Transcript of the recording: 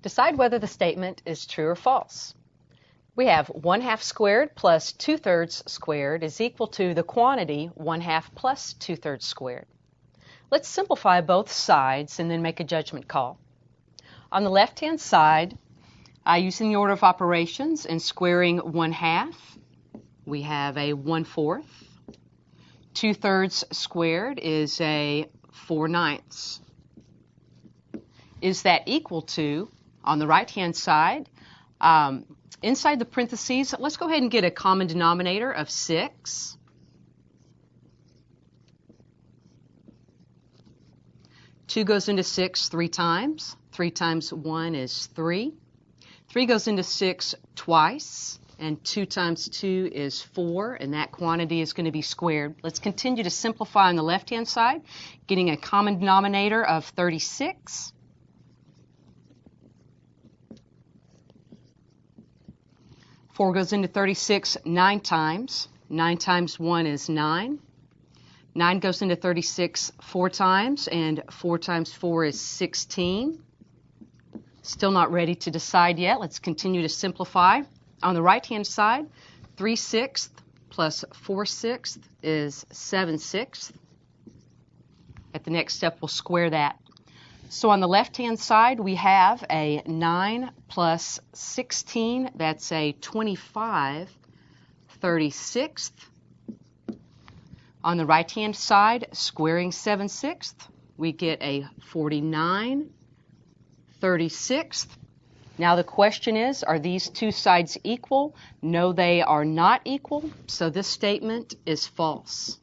Decide whether the statement is true or false. We have 1/2 squared plus 2/3 squared is equal to the quantity 1/2 plus 2/3 squared. Let's simplify both sides and then make a judgment call. On the left-hand side, using the order of operations and squaring 1/2, we have a 1/4. 2/3 squared is a 4/9. Is that equal to, on the right-hand side, inside the parentheses, let's go ahead and get a common denominator of 6. Two goes into 6 3 times. 3 times 1 is 3. 3 goes into 6 twice, and 2 times 2 is 4, and that quantity is going to be squared. Let's continue to simplify on the left-hand side, getting a common denominator of 36. 4 goes into 36 9 times. 9 times 1 is 9. 9 goes into 36 4 times, and 4 times 4 is 16. Still not ready to decide yet. Let's continue to simplify. On the right-hand side, 3/6 plus 4/6 is 7/6. At the next step, we'll square that. So on the left-hand side, we have a 9 plus 16. That's a 25/36. On the right-hand side, squaring 7/6, we get a 49/36. Now the question is, are these two sides equal? No, they are not equal, so this statement is false.